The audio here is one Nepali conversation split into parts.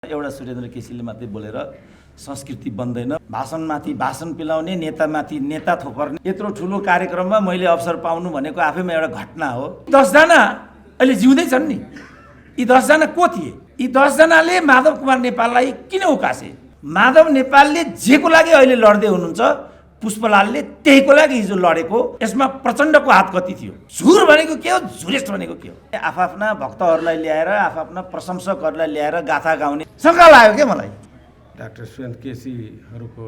एउटा सुरेन्द्र केसीले मात्रै बोलेर संस्कृति बन्दैन। भाषणमाथि भाषण पिलाउने, नेतामाथि नेता थोपर्ने यत्रो ठुलो कार्यक्रममा मैले अवसर पाउनु भनेको आफैमा एउटा घटना हो। 10 जना अहिले जिउँदै छन् नि। यी 10 जना को थिए? यी 10 जनाले माधव कुमार नेपाललाई किन उकासे? माधव नेपालले जेको लागि अहिले लड्दै हुनुहुन्छ, पुष्पलालले त्यहीको लागि हिजो लडेको। यसमा प्रचण्डको हात कति थियो? झुर भनेको के हो, झुरेस्ट भनेको के हो? आफआफ्ना भक्तहरूलाई ल्याएर, आफआफ्ना प्रशंसकहरूलाई ल्याएर गाथा गाउने शङ्का लाग्यो के मलाई। डाक्टर सुरेन्द्र केसीहरूको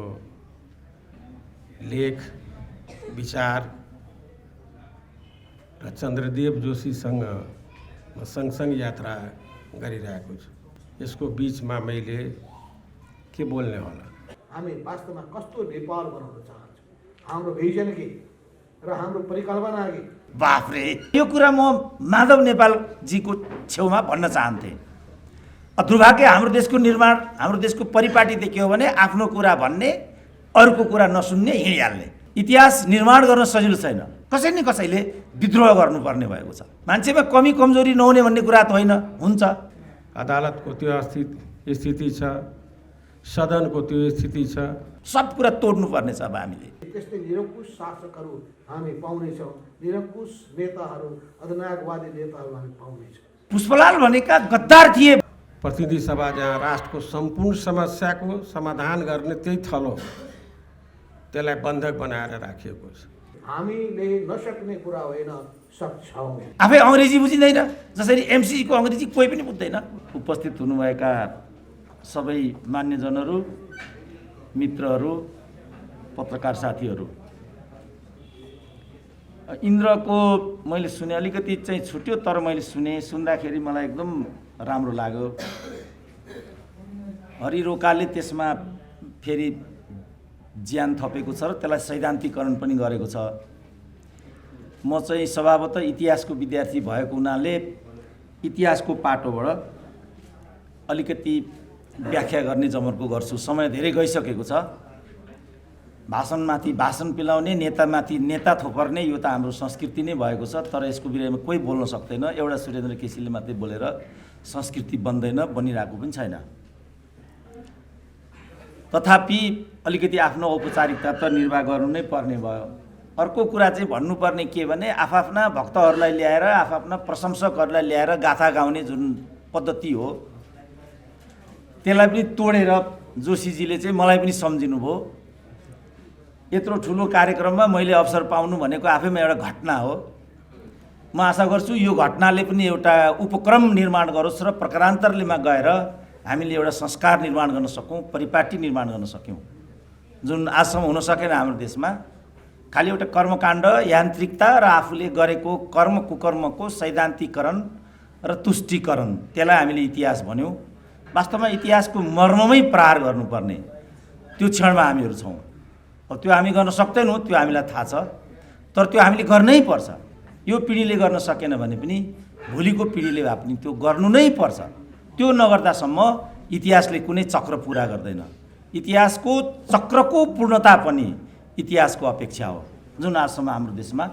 लेख, विचार र चन्द्रदेव जोशीसँग म सँगसँगै यात्रा गरिरहेको छु। यसको बिचमा मैले के बोल्ने होला? हामी वास्तवमा कस्तो नेपाल बनाउन चाहन्छौँ, हाम्रो भिजन के र हाम्रो परिकल्पना के? बाफ्रे, यो कुरा म माधव नेपालजीको छेउमा भन्न चाहन्थेँ। दुर्भाग्य हाम्रो देशको निर्माण, हाम्रो देशको परिपाटी देखियो भने आफ्नो कुरा भन्ने, अरूको कुरा नसुन्ने, हिँडिहाल्ने। इतिहास निर्माण गर्न सजिलो छैन। कसै न कसैले विद्रोह गर्नुपर्ने भएको छ। मान्छेमा कमी कमजोरी नहुने भन्ने कुरा त होइन, हुन्छ। अदालतको त्यो स्थिति छ, सदनको त्यो स्थिति छ, सब कुरा तोड्नुपर्ने छ। अब हामीले त्यस्तै निरङ्कुश शासकहरू हामी पाउनेछौँ, निरङ्कुश नेताहरू, अधिनायकवादी नेताहरू हामी पाउनेछौँ। पुष्पलाल भनेका गद्दार थिए। प्रतिनिधि सभा जहाँ राष्ट्रको सम्पूर्ण समस्याको समाधान गर्ने त्यही थलो, त्यसलाई बन्धक बनाएर राखिएको छ। हामीले नसक्ने कुरा होइन, सक्छौँ। आफै अङ्ग्रेजी बुझिँदैन, जसरी एमसीको अङ्ग्रेजी कोही पनि बुझ्दैन। उपस्थित हुनुभएका सबै मान्यजनहरू, मित्रहरू, पत्रकार साथीहरू, इन्द्रको मैले सुने, अलिकति चाहिँ छुट्यो, तर मैले सुन्दाखेरि मलाई एकदम राम्रो लाग्यो। हरि रोकाले त्यसमा फेरि ज्यान थपेको छ र त्यसलाई सैद्धान्तिकरण पनि गरेको छ। म चाहिँ स्वभावतः इतिहासको विद्यार्थी भएको हुनाले इतिहासको पाटोबाट अलिकति व्याख्या गर्ने जमर्को गर्छु। समय धेरै गइसकेको छ। भाषणमाथि भाषण पिलाउने, नेतामाथि नेता थोपर्ने यो त हाम्रो संस्कृति नै भएको छ। तर यसको विषयमा कोही बोल्न सक्दैन। एउटा सुरेन्द्र केसीले मात्रै बोलेर संस्कृति बन्दैन, बनिरहेको पनि छैन। तथापि अलिकति आफ्नो औपचारिकता त निर्वाह गर्नु नै पर्ने भयो। अर्को कुरा चाहिँ भन्नुपर्ने के भने, आफआफ्ना भक्तहरूलाई ल्याएर, आफआफ्ना प्रशंसकहरूलाई ल्याएर गाथा गाउने जुन पद्धति हो, त्यसलाई पनि तोडेर जोशीजीले चाहिँ मलाई पनि सम्झिनु भयो। यत्रो ठुलो कार्यक्रममा मैले अवसर पाउनु भनेको आफैमा एउटा घटना हो। म आशा गर्छु यो घटनाले पनि एउटा उपक्रम निर्माण गरोस् र प्रकारान्तरलेमा गएर हामीले एउटा संस्कार निर्माण गर्न सकौँ, परिपाटी निर्माण गर्न सक्यौँ, जुन आजसम्म हुन सकेन हाम्रो देशमा। खालि एउटा कर्मकाण्ड, यान्त्रिकता र आफूले गरेको कर्म कुकर्मको सैद्धान्तिकरण र तुष्टिकरण, त्यसलाई हामीले इतिहास भन्यौँ। वास्तवमा इतिहासको मर्ममै प्रहार गर्नुपर्ने त्यो क्षणमा हामीहरू छौँ। अब त्यो हामी गर्न सक्दैनौँ, त्यो हामीलाई थाहा छ, तर त्यो हामीले गर्नै पर्छ। यो पिँढीले गर्न सकेन भने पनि भोलिको पिँढीले भए पनि त्यो गर्नु नै पर्छ। त्यो नगर्दासम्म इतिहासले कुनै चक्र पुरा गर्दैन। इतिहासको चक्रको पूर्णता पनि इतिहासको अपेक्षा हो, जुन आजसम्म हाम्रो देशमा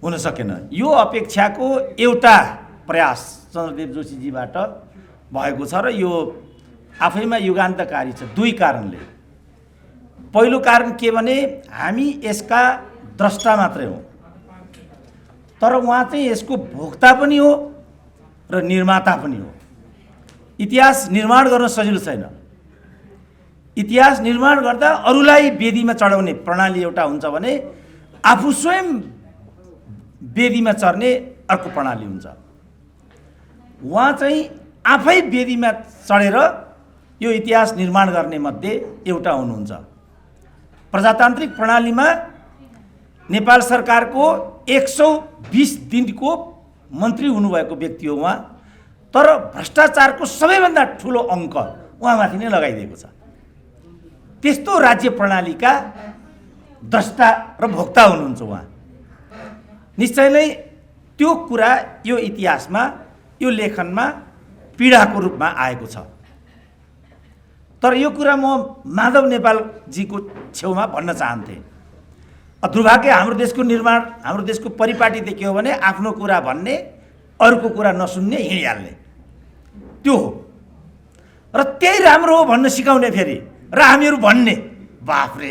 हुन सकेन। यो अपेक्षाको एउटा प्रयास चन्द्रदेव जोशीजीबाट भएको छ र यो आफैमा युगान्तकारी छ, दुई कारणले। पहिलो कारण के भने, हामी यसका द्रष्टा मात्रै हौँ, तर उहाँ चाहिँ यसको भोक्ता पनि हो र निर्माता पनि हो। इतिहास निर्माण गर्न सजिलो छैन। इतिहास निर्माण गर्दा अरूलाई वेदीमा चढाउने प्रणाली एउटा हुन्छ भने आफू स्वयं वेदीमा चढ्ने अर्को प्रणाली हुन्छ। उहाँ चाहिँ आफै वेदीमा चढेर यो इतिहास निर्माण गर्ने मध्ये एउटा हुनुहुन्छ। प्रजातान्त्रिक प्रणालीमा नेपाल सरकारको 120 दिनको मन्त्री हुनुभएको व्यक्ति हो उहाँ, तर भ्रष्टाचारको सबैभन्दा ठुलो अङ्क उहाँमाथि नै लगाइदिएको छ। त्यस्तो राज्य प्रणालीका द्रष्टा र भोक्ता हुनुहुन्छ उहाँ। निश्चय नै त्यो कुरा यो इतिहासमा, यो लेखनमा पीडाको रूपमा आएको छ। तर यो कुरा म माधव नेपालजीको छेउमा भन्न चाहन्थेँ। दुर्भाग्य हाम्रो देशको निर्माण, हाम्रो देशको परिपाटी देखियो भने आफ्नो कुरा भन्ने, अरूको कुरा नसुन्ने, हिँडिहाल्ने, त्यो हो। र त्यही राम्रो हो भन्न सिकाउने फेरि र हामीहरू भन्ने बाफरे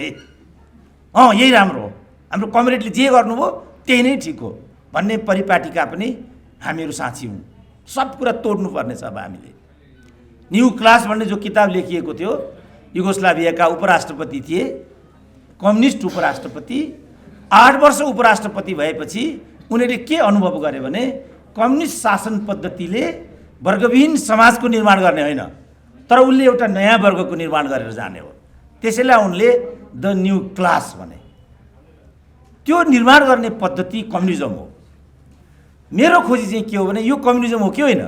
यही राम्रो हो, हाम्रो कमरेडले जे गर्नुभयो त्यही नै ठिक हो भन्ने परिपाटीका पनि हामीहरू साथी हुन्। सब कुरा तोड्नुपर्नेछ। अब हामीले न्यू क्लास भन्ने जो किताब लेखिएको थियो, युगोस्लाभियाका उपराष्ट्रपति थिए, कम्युनिस्ट उपराष्ट्रपति, 8 वर्ष उपराष्ट्रपति भएपछि उनीहरूले के अनुभव गरे भने कम्युनिस्ट शासन पद्धतिले वर्गविहीन समाजको निर्माण गर्ने होइन, तर उसले एउटा नयाँ वर्गको निर्माण गरेर जाने हो। त्यसैलाई उनले द न्यू क्लास भने। त्यो निर्माण गर्ने पद्धति कम्युनिजम हो। मेरो खोजी चाहिँ के हो भने यो कम्युनिजम हो कि होइन,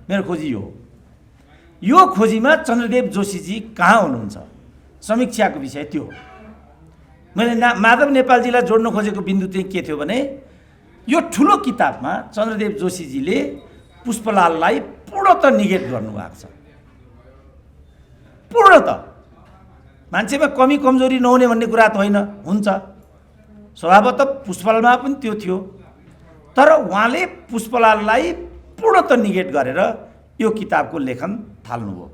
मेरो खोजी यो हो। यो खोजीमा चन्द्रदेव जोशीजी कहाँ हुनुहुन्छ, समीक्षाको विषय त्यो हो। मैले माधव नेपालजीलाई जोड्न खोजेको बिन्दु चाहिँ के थियो भने यो ठुलो किताबमा चन्द्रदेव जोशीजीले पुष्पलाललाई पूर्णतः निगेट गर्नुभएको छ। पूर्णतः मान्छेमा कमी कमजोरी नहुने भन्ने कुरा त होइन, हुन्छ, स्वभावतः पुष्पलालमा पनि त्यो थियो, तर उहाँले पुष्पलाललाई पूर्णतः निगेट गरेर यो किताबको लेखन थाल्नुभयो।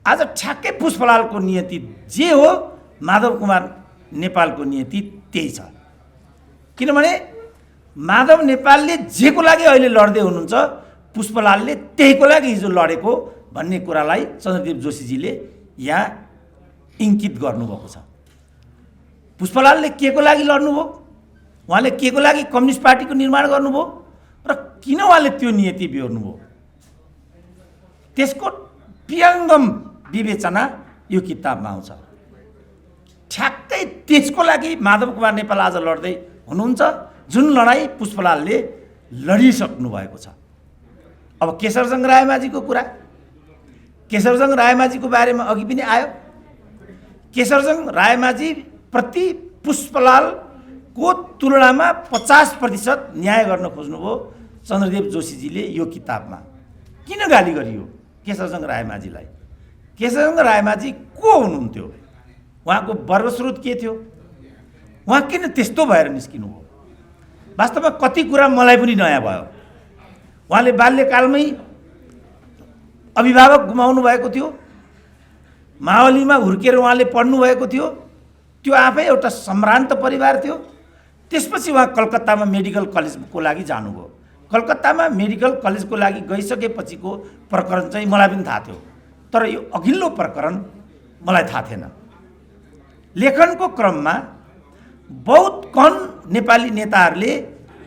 आज ठ्याक्कै पुष्पलालको नियति जे हो माधव कुमार नेपालको नियति त्यही छ। किनभने माधव नेपालले जेको लागि अहिले लड्दै हुनुहुन्छ पुष्पलालले त्यहीको लागि हिजो लडेको भन्ने कुरालाई चन्द्रदेव जोशीजीले यहाँ इङ्कित गर्नुभएको छ। पुष्पलालले के को लागि लड्नुभयो, उहाँले के को लागि कम्युनिस्ट पार्टीको निर्माण गर्नुभयो र किन उहाँले त्यो नियति बिहोर्नुभयो, त्यसको विहङ्गम विवेचना यो किताबमा आउँछ। ठ्याक्कै त्यसको लागि माधव कुमार नेपाल आज लड्दै हुनुहुन्छ, जुन लडाइँ पुष्पलालले लडिसक्नु भएको छ। अब केशरजंग रायमाझीको कुरा, केशरजंग रायमाझीको बारेमा अघि पनि आयो। केशरजंग रायमाझी प्रति पुष्पलालको तुलनामा 50% न्याय गर्न खोज्नुभयो चन्द्रदेव जोशीजीले यो किताबमा। किन गाली गरियो केशरजंग रायमाझीलाई? केशरजंग रायमाझी को हुनुहुन्थ्यो, उहाँको वर्गस्रोत के थियो, उहाँ किन त्यस्तो भएर निस्किनु भयो? वास्तवमा कति कुरा मलाई पनि नयाँ भयो। उहाँले बाल्यकालमै अभिभावक गुमाउनु भएको थियो, मावलीमा हुर्केर उहाँले पढ्नु भएको थियो, त्यो आफै एउटा सम्भ्रान्त परिवार थियो। त्यसपछि उहाँ कलकत्तामा मेडिकल कलेजको लागि जानुभयो। कलकत्तामा मेडिकल कलेजको लागि गइसकेपछिको प्रकरण चाहिँ मलाई पनि थाहा थियो, तर यो अघिल्लो प्रकरण मलाई थाहा थिएन। लेखनको क्रममा बहुत कम नेपाली नेताहरूले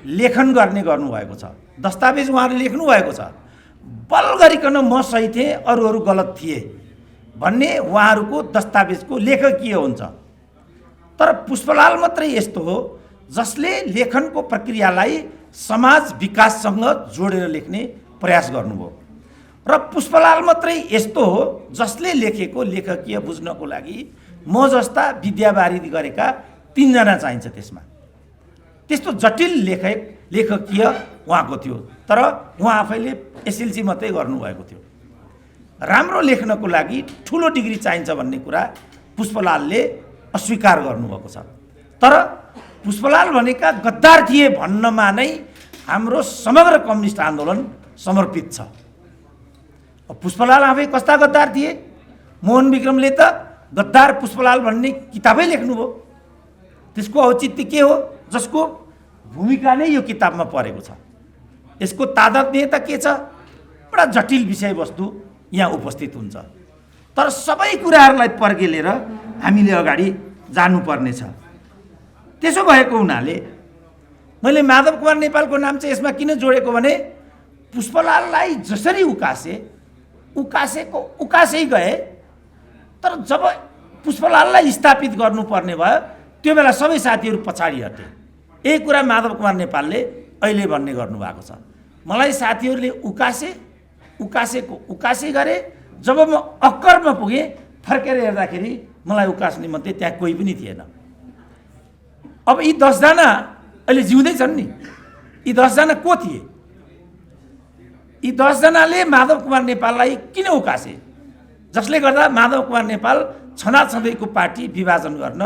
लेखन गर्नुभएको छ, दस्तावेज उहाँहरूले लेख्नु भएको छ। बल गरिकन म सही थिएँ, अरू गलत थिए भन्ने उहाँहरूको दस्तावेजको लेखकीय हुन्छ। तर पुष्पलाल मात्रै यस्तो हो जसले लेखनको प्रक्रियालाई समाज विकाससँग जोडेर लेख्ने प्रयास गर्नुभयो, र पुष्पलाल मात्रै यस्तो हो जसले लेखेको लेखकीय बुझ्नको लागि म जस्ता विद्यावारिधि गरेका 3 जना चाहिन्छ। त्यसमा त्यस्तो जटिल लेखकीय उहाँको थियो, तर उहाँ आफैले एसएलसी मात्रै गर्नुभएको थियो। राम्रो लेख्नको लागि ठुलो डिग्री चाहिन्छ भन्ने कुरा पुष्पलालले अस्वीकार गर्नुभएको छ। तर पुष्पलाल भनेका गद्दार थिए भन्नमा नै हाम्रो समग्र कम्युनिस्ट आन्दोलन समर्पित छ। पुष्पलाल आफै कस्ता गद्दार थिए? मोहन विक्रमले त गद्दार पुष्पलाल भन्ने किताबै लेख्नुभयो। त्यसको औचित्य के हो, जसको भूमिका नै यो किताबमा परेको छ। यसको तादात्म्यता के छ? बडा जटिल विषयवस्तु यहाँ उपस्थित हुन्छ। तर सबै कुराहरूलाई पर्गेलेर हामीले अगाडि जानुपर्नेछ। त्यसो भएको हुनाले मैले माधव कुमार नेपालको नाम चाहिँ यसमा किन जोडेको भने पुष्पलाललाई जसरी उकासै गए, तर जब पुष्पलाललाई स्थापित गर्नुपर्ने भयो त्यो बेला सबै साथीहरू पछाडि हटे। यही कुरा माधव कुमार नेपालले अहिले भन्ने गर्नुभएको छ। मलाई साथीहरूले उकासे गरे, जब म अक्करमा पुगेँ फर्केर हेर्दाखेरि मलाई उकास्ने मध्ये त्यहाँ कोही पनि थिएन। अब यी 10 जना अहिले जिउँदैछन् नि, यी 10 जना को थिए? यी 10 जनाले माधव कुमार नेपाललाई किन उकासे? जसले गर्दा माधव कुमार नेपाल छँदाछँदैको पार्टी विभाजन गर्न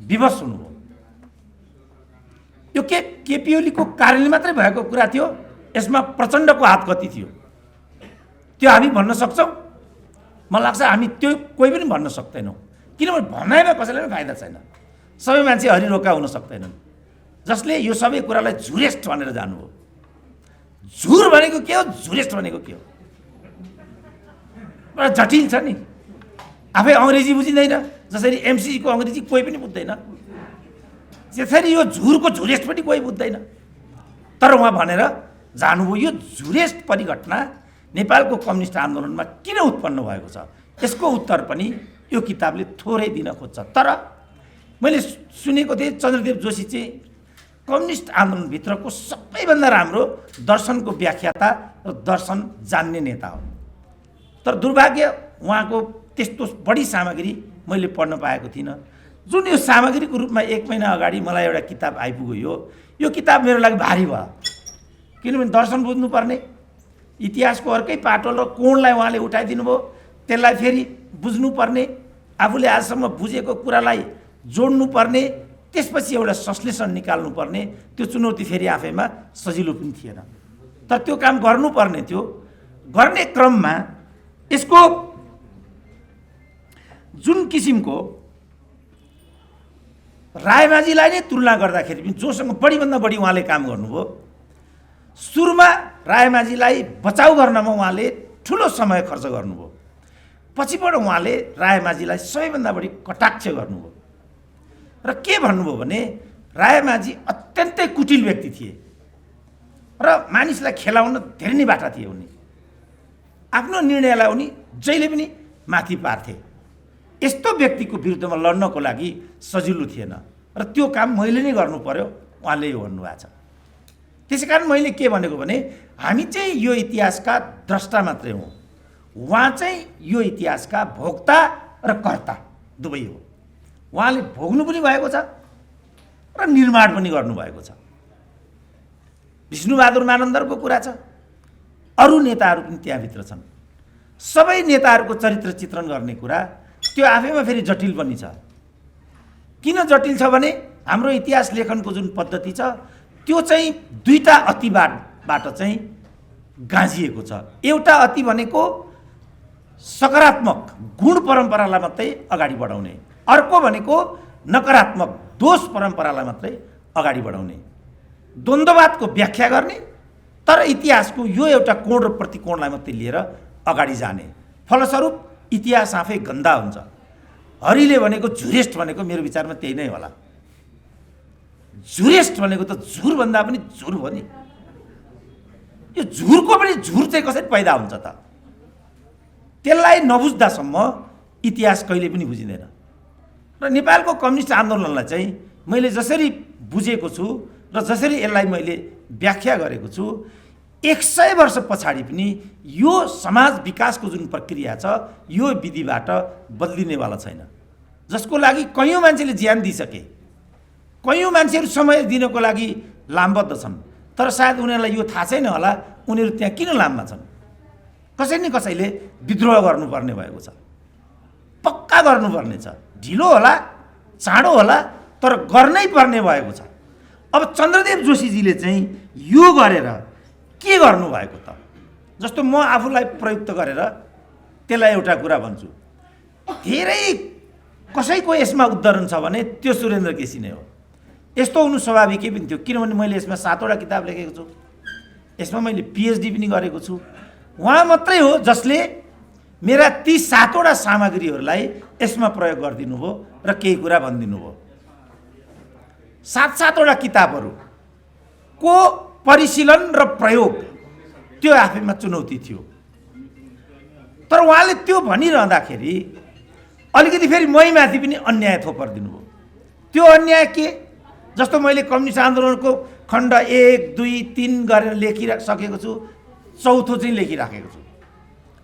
विवश हुनुभयो। यो केपी ओलीको कारणले मात्रै भएको कुरा थियो? यसमा प्रचण्डको हात कति थियो त्यो हामी भन्न सक्छौँ? मलाई लाग्छ हामी त्यो कोही पनि भन्न सक्दैनौँ, किनभने भनाइमा कसैलाई पनि फाइदा छैन। सबै मान्छे हरिरोका हुन सक्दैनन्, जसले यो सबै कुरालाई झुरेस्ट भनेर जानुभयो। झुर भनेको के हो, झुरेस्ट भनेको के हो, बडा जटिल छ नि। आफै अङ्ग्रेजी बुझिँदैन, जसरी एमसीको अङ्ग्रेजी कोही पनि बुझ्दैन, त्यसरी यो झुरको झुरेस्ट पनि कोही बुझ्दैन। तर उहाँ भनेर जानुभयो यो झुरेस्ट परिघटना नेपालको कम्युनिस्ट आन्दोलनमा किन उत्पन्न भएको छ, यसको उत्तर पनि यो किताबले थोरै दिन खोज्छ। तर मैले सुनेको थिएँ चन्द्रदेव जोशी चाहिँ कम्युनिस्ट आन्दोलनभित्रको सबैभन्दा राम्रो दर्शनको व्याख्याता र दर्शन जान्ने नेता हो। तर दुर्भाग्य उहाँको त्यस्तो बढी सामग्री मैले पढ्न पाएको थिइनँ। जुन यो सामग्रीको रूपमा 1 महिना अगाडि मलाई एउटा किताब आइपुग्यो, यो किताब मेरो लागि भारी भयो, किनभने दर्शन बुझ्नुपर्ने, इतिहासको अर्कै पाटोल र कोणलाई उहाँले उठाइदिनु भयो, त्यसलाई फेरि बुझ्नुपर्ने, आफूले आजसम्म बुझेको कुरालाई जोड्नुपर्ने, त्यसपछि एउटा संश्लेषण निकाल्नुपर्ने, त्यो चुनौती फेरि आफैमा सजिलो पनि थिएन। तर त्यो काम गर्नुपर्ने थियो। गर्ने क्रममा यसको जुन किसिमको रायमाझीलाई नै तुलना गर्दाखेरि पनि जोसँग बढीभन्दा बढी उहाँले काम गर्नुभयो, सुरुमा रायमाझीलाई बचाउ गर्नमा उहाँले ठुलो समय खर्च गर्नुभयो, पछिबाट उहाँले रायमाझीलाई सबैभन्दा बढी कटाक्ष गर्नुभयो र के भन्नुभयो भने रायमाझी अत्यन्तै कुटिल व्यक्ति थिए र मानिसलाई खेलाउन धेरै नै बाटा थिए। उनी आफ्नो निर्णयलाई उनी जहिले पनि माथि पार्थे। यस्तो व्यक्तिको विरुद्धमा लड्नको लागि सजिलो थिएन र त्यो काम मैले नै गर्नु पर्यो, उहाँले यो भन्नुभएको छ। त्यसै कारण मैले के भनेको भने हामी चाहिँ यो इतिहासका द्रष्टा मात्रै हौँ, उहाँ चाहिँ यो इतिहासका भोक्ता र कर्ता दुवै हो। उहाँले भोग्नु पनि भएको छ र निर्माण पनि गर्नुभएको छ। विष्णुबहादुर मानन्दरको कुरा छ, अरू नेताहरू पनि त्यहाँभित्र छन्। सबै नेताहरूको चरित्र चित्रण गर्ने कुरा त्यो आफैमा फेरि जटिल पनि छ। किन जटिल छ भने हाम्रो इतिहास लेखनको जुन पद्धति छ त्यो चाहिँ दुईटा अतिबाट चाहिँ गाँजिएको छ। एउटा अति भनेको सकारात्मक गुण परम्परालाई मात्रै अगाडि बढाउने, अर्को भनेको नकारात्मक दोष परम्परालाई मात्रै अगाडि बढाउने, द्वन्द्ववादको व्याख्या गर्ने, तर इतिहासको यो एउटा कोण र प्रतिकोणलाई मात्रै लिएर अगाडि जाने। फलस्वरूप इतिहास आफै गन्दा हुन्छ। हरिले भनेको झुरेस्ट भनेको मेरो विचारमा त्यही नै होला। झुरेस्ट भनेको त झुरभन्दा पनि झुर हो नि। यो झुरको पनि झुर चाहिँ कसरी पैदा हुन्छ त? त्यसलाई नबुझ्दासम्म इतिहास कहिले पनि बुझिँदैन। र नेपालको कम्युनिस्ट आन्दोलनलाई चाहिँ मैले जसरी बुझेको छु र जसरी यसलाई मैले व्याख्या गरेको छु, 100 वर्ष पछाडि पनि यो समाज विकासको जुन प्रक्रिया छ यो विधिबाट बदलिनेवाला छैन, जसको लागि कयौँ मान्छेले ज्यान दिइसके, कयौँ मान्छेहरू समय दिनको लागि लामबद्ध छन्। तर सायद उनीहरूलाई यो थाहा छैन होला उनीहरू त्यहाँ किन लाममा छन्। कसै न कसैले विद्रोह गर्नुपर्ने भएको छ, पक्का गर्नुपर्ने छ। ढिलो होला, चाँडो होला, तर गर्नै पर्ने भएको छ। अब चन्द्रदेव जोशीजीले चाहिँ यो गरेर के गर्नुभएको त? जस्तो म आफूलाई प्रयुक्त गरेर त्यसलाई एउटा कुरा भन्छु, धेरै कसैको यसमा उद्धरण छ भने त्यो सुरेन्द्र केसी नै हो। यस्तो हुनु स्वाभाविकै पनि थियो, किनभने मैले यसमा 7वटा किताब लेखेको छु, यसमा मैले पिएचडी पनि गरेको छु। उहाँ मात्रै हो जसले मेरा ती 7वटा सामग्रीहरूलाई यसमा प्रयोग गरिदिनु भयो र केही कुरा भनिदिनु भयो। 7-7वटा किताबहरूको परिशीलन र प्रयोग त्यो आफैमा चुनौती थियो। तर उहाँले त्यो भनिरहँदाखेरि अलिकति फेरि मैमाथि पनि अन्याय थोपर्दिनु भयो। त्यो अन्याय के? जस्तो मैले कम्युनिस्ट आन्दोलनको खण्ड 1, 2, 3 गरेर लेखिसकेको छु, चौथो चाहिँ लेखिराखेको छु।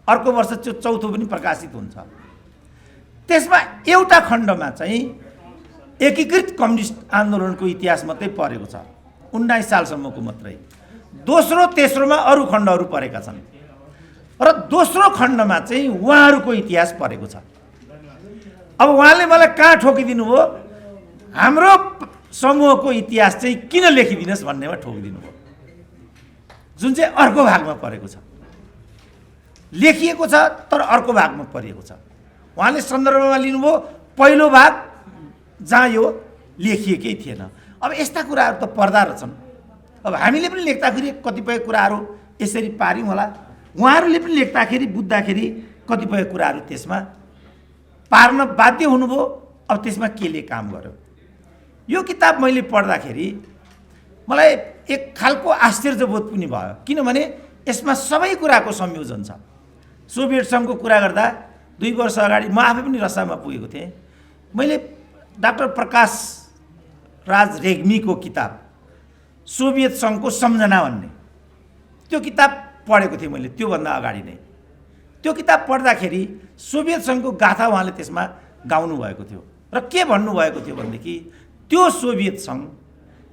अर्को वर्ष त्यो चौथो पनि प्रकाशित हुन्छ। त्यसमा एउटा खण्डमा चाहिँ एकीकृत कम्युनिस्ट आन्दोलनको इतिहास मात्रै परेको छ, 19 सालसम्मको मात्रै। दोस्रो तेस्रोमा अरू खण्डहरू परेका छन् र दोस्रो खण्डमा चाहिँ उहाँहरूको इतिहास परेको छ। अब उहाँले मलाई कहाँ ठोकिदिनु भयो? हाम्रो समूहको इतिहास चाहिँ किन लेखिदिनुहोस् भन्नेमा ठोकिदिनु भयो, जुन चाहिँ अर्को भागमा परेको छ। लेखिएको छ तर अर्को भागमा परिएको छ। उहाँले सन्दर्भमा लिनुभयो पहिलो भाग जहाँ यो लेखिएकै थिएन। अब यस्ता कुराहरू त पर्दा रहेछन्। अब हामीले पनि लेख्दाखेरि कतिपय कुराहरू यसरी पार्यौँ होला, उहाँहरूले पनि लेख्दाखेरि बुझ्दाखेरि कतिपय कुराहरू त्यसमा पार्न बाध्य हुनुभयो। अब त्यसमा केले काम गर्यो? यो किताब मैले पढ्दाखेरि मलाई एक खालको आश्चर्यबोध पनि भयो, किनभने यसमा सबै कुराको संयोजन छ। सोभियत सङ्घको कुरा गर्दा 2 वर्ष अगाडि म आफै पनि रसामा पुगेको थिएँ। मैले डाक्टर प्रकाश राज रेग्मीको किताब सोभियत सङ्घको सम्झना भन्ने त्यो किताब पढेको थिएँ मैले त्योभन्दा अगाडि नै। त्यो किताब पढ्दाखेरि सोभियत सङ्घको गाथा उहाँले त्यसमा गाउनु भएको थियो र के भन्नुभएको थियो भनेदेखि त्यो सोभियत सङ्घ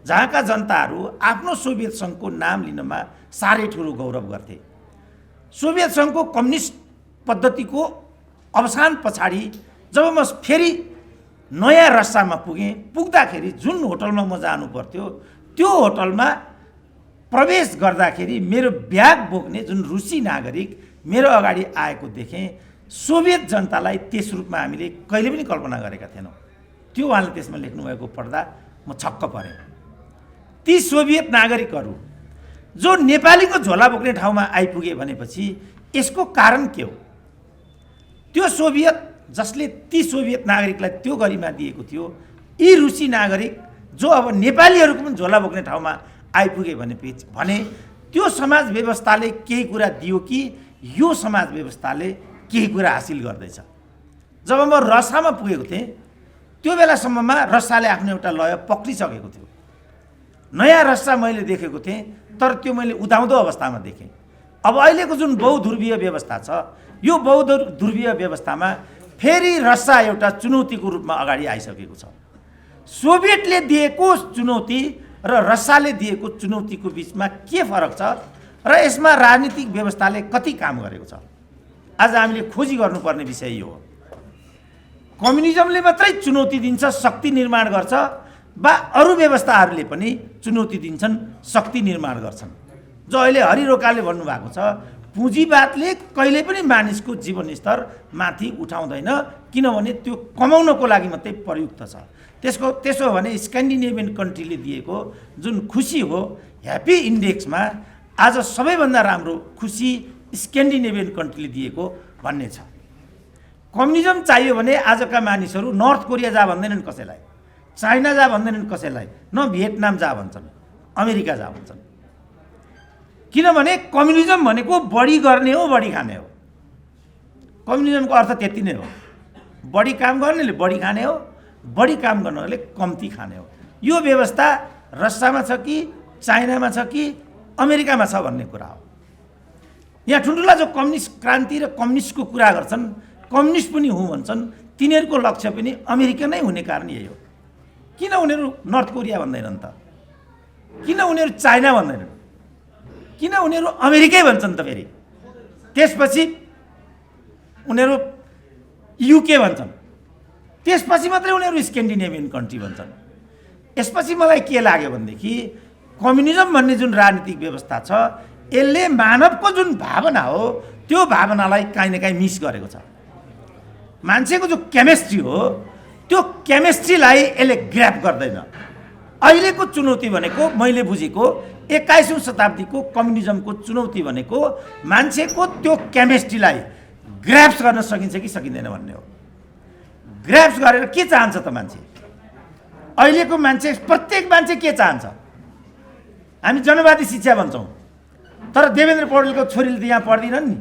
जहाँका जनताहरू आफ्नो सोभियत सङ्घको नाम लिनमा साह्रै ठुलो गौरव गर्थे। सोभियत सङ्घको कम्युनिस्ट पद्धतिको अवसान पछाडि जब म फेरि नयाँ रसामा पुग्दाखेरि जुन होटलमा म जानु पर्थ्यो त्यो होटलमा प्रवेश गर्दाखेरि मेरो ब्याग बोक्ने जुन रुसी नागरिक मेरो अगाडि आएको देखेँ। सोभियत जनतालाई त्यस रूपमा हामीले कहिले पनि कल्पना गरेका थिएनौँ। त्यो उहाँले त्यसमा लेख्नुभएको पढ्दा म छक्क परेँ। ती सोभियत नागरिकहरू जो नेपालीको झोला बोक्ने ठाउँमा आइपुगे भनेपछि यसको कारण के हो? त्यो सोभियत जसले ती सोभियत नागरिकलाई त्यो गरिमा दिएको थियो, यी रुसी नागरिक जो अब नेपालीहरूको पनि झोला बोक्ने ठाउँमा आइपुगे भने त्यो समाज व्यवस्थाले केही कुरा दियो कि यो समाज व्यवस्थाले केही कुरा हासिल गर्दैछ? जब म रसामा पुगेको थिएँ त्यो बेलासम्ममा रसाले आफ्नो एउटा लय पक्रिसकेको थियो। नयाँ रसा मैले देखेको थिएँ तर त्यो मैले उदाउँदो अवस्थामा देखेँ। अब अहिलेको जुन बहुध्रुवीय व्यवस्था छ यो बहुध्रुवीय व्यवस्थामा फेरि रसा एउटा चुनौतीको रूपमा अगाडि आइसकेको छ। सोभियतले दिएको चुनौती र रसाले दिएको चुनौतीको बिचमा के फरक छ र यसमा राजनीतिक व्यवस्थाले कति काम गरेको छ? आज हामीले खोजी गर्नुपर्ने विषय यो हो। कम्युनिजमले मात्रै चुनौती दिन्छ, शक्ति निर्माण गर्छ, वा अरू व्यवस्थाहरूले पनि चुनौती दिन्छन्, शक्ति निर्माण गर्छन्? जो अहिले हरिरोकाले भन्नुभएको छ पुँजीवादले कहिले पनि मानिसको जीवनस्तर माथि उठाउँदैन, किनभने त्यो कमाउनको लागि मात्रै प्रयुक्त छ। त्यसो हो भने स्क्यान्डिनेभियन कन्ट्रीले दिएको जुन खुसी हो ह्याप्पी इन्डेक्समा आज सबैभन्दा राम्रो खुसी स्क्यान्डिनेभियन कन्ट्रीले दिएको भन्ने छ। कम्युनिजम चाहियो भने आजका मानिसहरू नर्थ कोरिया जा भन्दैनन् कसैलाई, चाइना जा भन्दैनन् कसैलाई, न भियतनाम जा भन्छन्, अमेरिका जा भन्छन्। किनभने कम्युनिजम भनेको बढी गर्ने हो, बढी खाने हो। कम्युनिजमको अर्थ त्यति नै हो। बढी काम गर्नेले बढी खाने हो, बढी काम गर्नेले कम्ती खाने हो। यो व्यवस्था रसियामा छ कि चाइनामा छ कि अमेरिकामा छ भन्ने कुरा हो। यहाँ ठुल्ठुला जो कम्युनिस्ट क्रान्ति र कम्युनिस्टको कुरा गर्छन्, कम्युनिस्ट पनि हुँ भन्छन्, तिनीहरूको लक्ष्य पनि अमेरिका नै हुने कारण यही हो। किन उनीहरू नर्थ कोरिया भन्दैनन् त? किन उनीहरू चाइना भन्दैनन्? किन उनीहरू अमेरिकै भन्छन् त? फेरि त्यसपछि उनीहरू युके भन्छन्, त्यसपछि मात्रै उनीहरू स्क्यान्डिनेभियन कन्ट्री भन्छन्। यसपछि मलाई के लाग्यो भनेदेखि कम्युनिजम भन्ने जुन राजनीतिक व्यवस्था छ यसले मानवको जुन भावना हो त्यो भावनालाई काहीँ न काहीँ मिस गरेको छ। मान्छेको जो केमिस्ट्री हो त्यो केमिस्ट्रीलाई यसले ग्र्याब गर्दैन। अहिलेको चुनौती भनेको मैले बुझेको 21औं शताब्दीको कम्युनिजमको चुनौती भनेको मान्छेको त्यो केमिस्ट्रीलाई ग्र्याब्स गर्न सकिन्छ कि सकिँदैन भन्ने हो। ग्र्याब्स गरेर के चाहन्छ त मान्छे? अहिलेको मान्छे, प्रत्येक मान्छे के चाहन्छ? हामी जनवादी शिक्षा भन्छौँ, तर देवेन्द्र पौडेलको छोरीले त यहाँ पढ्दिनन् नि।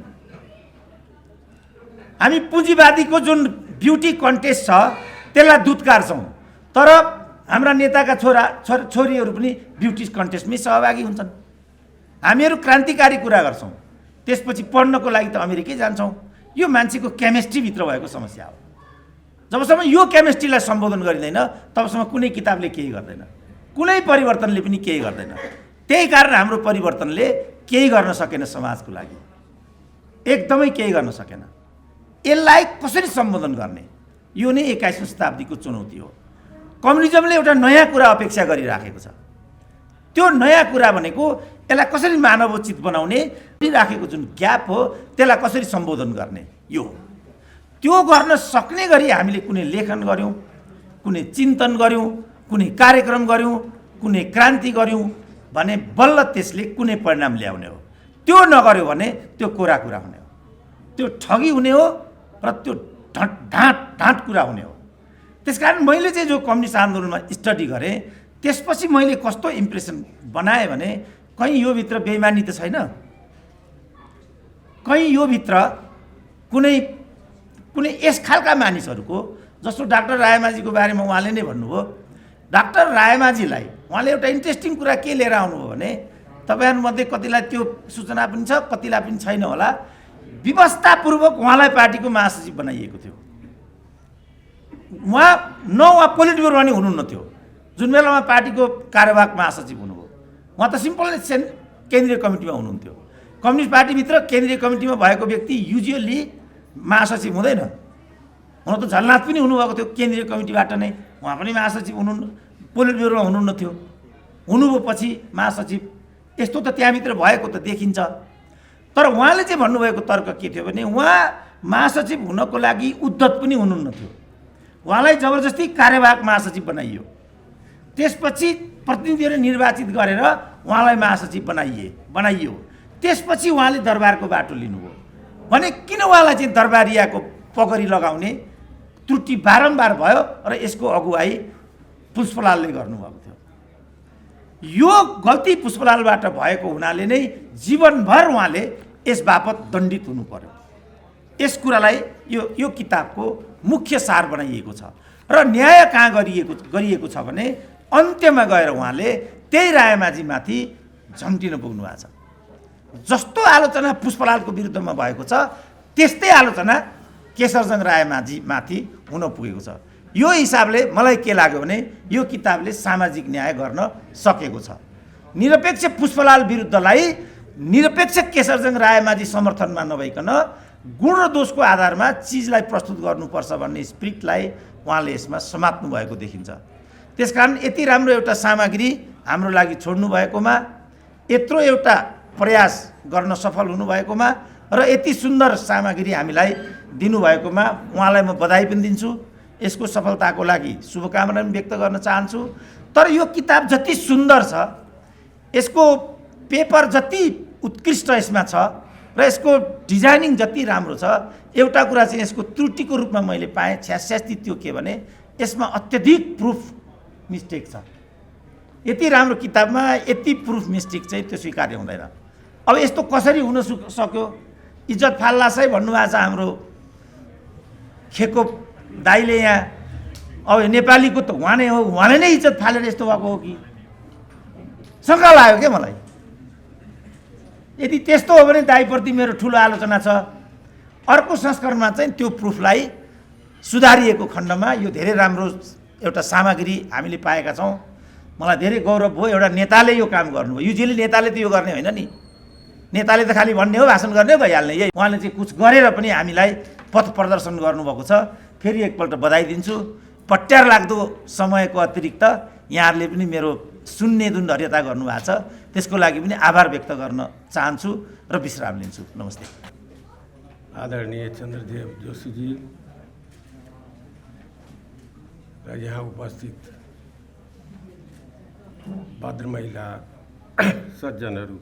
हामी पुँजीवादीको जुन ब्युटी कन्टेस्ट छ त्यसलाई दुत्कार्छौँ, तर हाम्रा नेताका छोरीहरू पनि ब्युटी कन्टेस्टमै सहभागी हुन्छन्। हामीहरू क्रान्तिकारी कुरा गर्छौँ, त्यसपछि पढ्नको लागि त अमेरिकै जान्छौँ। यो मान्छेको केमिस्ट्रीभित्र भएको समस्या हो। जबसम्म यो केमिस्ट्रीलाई सम्बोधन गरिँदैन तबसम्म कुनै किताबले केही गर्दैन, कुनै परिवर्तनले पनि केही गर्दैन। त्यही कारण हाम्रो परिवर्तनले केही गर्न सकेन, समाजको लागि एकदमै केही गर्न सकेन। यसलाई कसरी सम्बोधन गर्ने, यो नै 21औं शताब्दीको चुनौती हो। कम्युनिजमले एउटा नयाँ कुरा अपेक्षा गरिराखेको छ। त्यो नयाँ कुरा भनेको यसलाई कसरी मानवोचित बनाउने राखेको जुन ग्याप हो त्यसलाई कसरी सम्बोधन गर्ने यो त्यो गर्न सक्ने गरी हामीले कुनै लेखन गऱ्यौँ, कुनै चिन्तन गऱ्यौँ, कुनै कार्यक्रम गऱ्यौँ, कुनै क्रान्ति गऱ्यौँ भने बल्ल त्यसले कुनै परिणाम ल्याउने हो। त्यो नगर्यो भने त्यो कोरा कुरा हुने हो, त्यो ठगी हुने हो र त्यो ढाँट कुरा हुने हो। त्यसकारण मैले चाहिँ जो कम्युनिस्ट आन्दोलनमा स्टडी गरेँ त्यसपछि मैले कस्तो इम्प्रेसन बनाएँ भने कहीँ यो भित्र बेइमानी त छैन, कहीँ यो भित्र कुनै यस खालका मानिसहरूको जस्तो डाक्टर रायमाझीको बारेमा उहाँले नै भन्नुभयो। डाक्टर रायमाझीलाई उहाँले एउटा इन्ट्रेस्टिङ कुरा के लिएर आउनुभयो भने तपाईँहरूमध्ये कतिलाई त्यो सूचना पनि छ, कतिलाई पनि छैन होला, व्यवस्थापूर्वक उहाँलाई पार्टीको महासचिव बनाइएको थियो। उहाँ पोलिट ब्युरो पनि हुनुहुन्न थियो जुन बेलामा पार्टीको कार्यवाहक महासचिव हुनुभयो। उहाँ त सिम्पल नै केन्द्रीय कमिटीमा हुनुहुन्थ्यो। कम्युनिस्ट पार्टीभित्र केन्द्रीय कमिटीमा भएको व्यक्ति युजुअली महासचिव हुँदैन। हुन त झलनाथ पनि हुनुभएको थियो केन्द्रीय कमिटीबाट नै, उहाँ पनि महासचिव हुनुहुन्न, पोलिट ब्युरोमा हुनुहुन्न थियो। हुनुभयो पछि महासचिव, यस्तो त त्यहाँभित्र भएको त देखिन्छ। तर उहाँले चाहिँ भन्नुभएको तर्क के थियो भने उहाँ महासचिव हुनको लागि उद्धत पनि हुनुहुन्न थियो। उहाँलाई जबरजस्ती कार्यवाहक महासचिव बनाइयो, त्यसपछि प्रतिनिधिहरूले निर्वाचित गरेर उहाँलाई महासचिव बनाइयो। त्यसपछि उहाँले दरबारको बाटो लिनुभयो भने किन उहाँलाई चाहिँ दरबारियाको पगडी लगाउने त्रुटि बारम्बार भयो र यसको अगुवाई पुष्पलालले गर्नुभएको थियो। यो गल्ती पुष्पलालबाट भएको हुनाले नै जीवनभर उहाँले यस बापत दण्डित हुनु पर्यो। यस कुरालाई यो किताबको मुख्य सार बनाइएको छ र न्याय कहाँ गरिएको छ भने अन्त्यमा गएर उहाँले त्यही रायमाझीमाथि झम्टिन पुग्नु भएको छ। जस्तो आलोचना पुष्पलालको विरुद्धमा भएको छ त्यस्तै आलोचना केशरजंग रायमाझीमाथि हुन पुगेको छ। यो हिसाबले मलाई के लाग्यो भने यो किताबले सामाजिक न्याय गर्न सकेको छ। निरपेक्ष पुष्पलाल विरुद्धलाई निरपेक्ष केशरजंग रायमाझी समर्थनमा नभइकन गुण र दोषको आधारमा चिजलाई प्रस्तुत गर्नुपर्छ भन्ने स्पिरिटलाई उहाँले यसमा समात्नु भएको देखिन्छ। त्यसकारण यति राम्रो एउटा सामग्री हाम्रो लागि छोड्नु भएकोमा, यत्रो एउटा प्रयास गर्न सफल हुनुभएकोमा र यति सुन्दर सामग्री हामीलाई दिनुभएकोमा उहाँलाई म बधाई पनि दिन्छु। यसको सफलताको लागि शुभकामना पनि व्यक्त गर्न चाहन्छु। तर यो किताब जति सुन्दर छ, यसको पेपर जति उत्कृष्ट यसमा छ र यसको डिजाइनिङ जति राम्रो छ, एउटा कुरा चाहिँ यसको त्रुटिको रूपमा मैले पाएँ छ्यास्यास्ती त्यो के भने यसमा अत्यधिक प्रुफ मिस्टेक छ। यति राम्रो किताबमा यति प्रुफ मिस्टेक चाहिँ त्यो स्वीकार्य हुँदैन। अब यस्तो कसरी हुन सक्यो? इज्जत फाल्लासै भन्नुभएको छ हाम्रो खेको दाइले यहाँ। अब नेपालीको त उहाँ नै हो, उहाँले नै इज्जत फालेर यस्तो भएको हो कि शङ्का लाग्यो क्या मलाई। यदि त्यस्तो हो भने दाइप्रति मेरो ठुलो आलोचना छ। अर्को संस्करणमा चाहिँ त्यो प्रुफलाई सुधारिएको खण्डमा यो धेरै राम्रो एउटा सामग्री हामीले पाएका छौँ। मलाई धेरै गौरव भयो, एउटा नेताले यो काम गर्नुभयो। युजुअली नेताले त यो गर्ने होइन नि, नेताले त खालि भन्ने हो, भाषण गर्ने हो, भइहाल्ने। यही उहाँले चाहिँ कुछ गरेर पनि हामीलाई पथ प्रदर्शन गर्नुभएको छ। फेरि एकपल्ट बधाई दिन्छु। पट्यार लाग्दो समयको अतिरिक्त यहाँहरूले पनि मेरो सुन्ने जुन धैर्यता गर्नुभएको छ त्यसको लागि पनि आभार व्यक्त गर्न चाहन्छु र विश्राम लिन्छु। नमस्ते। आदरणीय चन्द्रदेव जोशीजी र यहाँ उपस्थित भद्र महिला सज्जनहरू,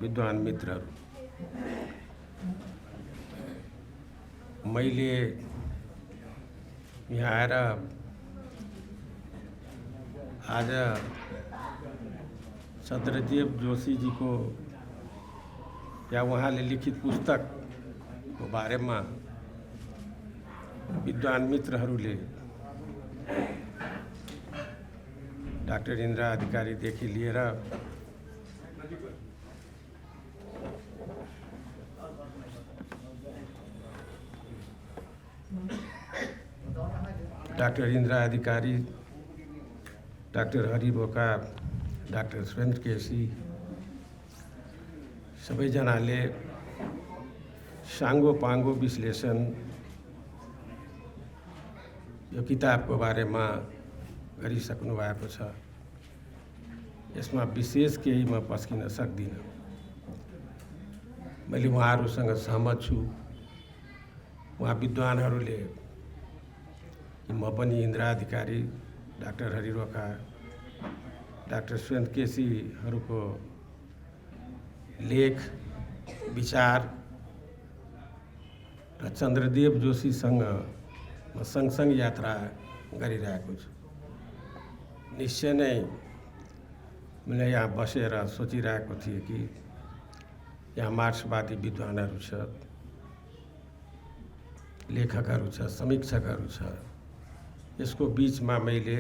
विद्वान मित्रहरू, मैले यहाँ आएर आज चन्द्रदेव जोशीजीको या उहाँले लिखित पुस्तकको बारेमा विद्वान मित्रहरूले डाक्टर इन्द्र अधिकारीदेखि लिएर डाक्टर इन्द्र अधिकारी, डाक्टर हरि बोका, डाक्टर सुरेन्द्र केसी सबैजनाले साङ्गो पाङ्गो विश्लेषण यो किताबको बारेमा गरिसक्नु भएको छ। यसमा विशेष केही म पस्किन सक्दिनँ। मैले उहाँहरूसँग सहमत छु। उहाँ विद्वानहरूले म पनि इन्द्रा अधिकारी, डाक्टर हरि रोका, डाक्टर सुरेन्द्र केसीहरूको लेख, विचार र चन्द्रदेव जोशीसँग म सँगसँगै यात्रा गरिरहेको छु। निश्चय नै मैले यहाँ बसेर सोचिरहेको थिएँ कि यहाँ मार्क्सवादी विद्वानहरू छ, लेखकहरू छ, समीक्षकहरू छ, यसको बिचमा मैले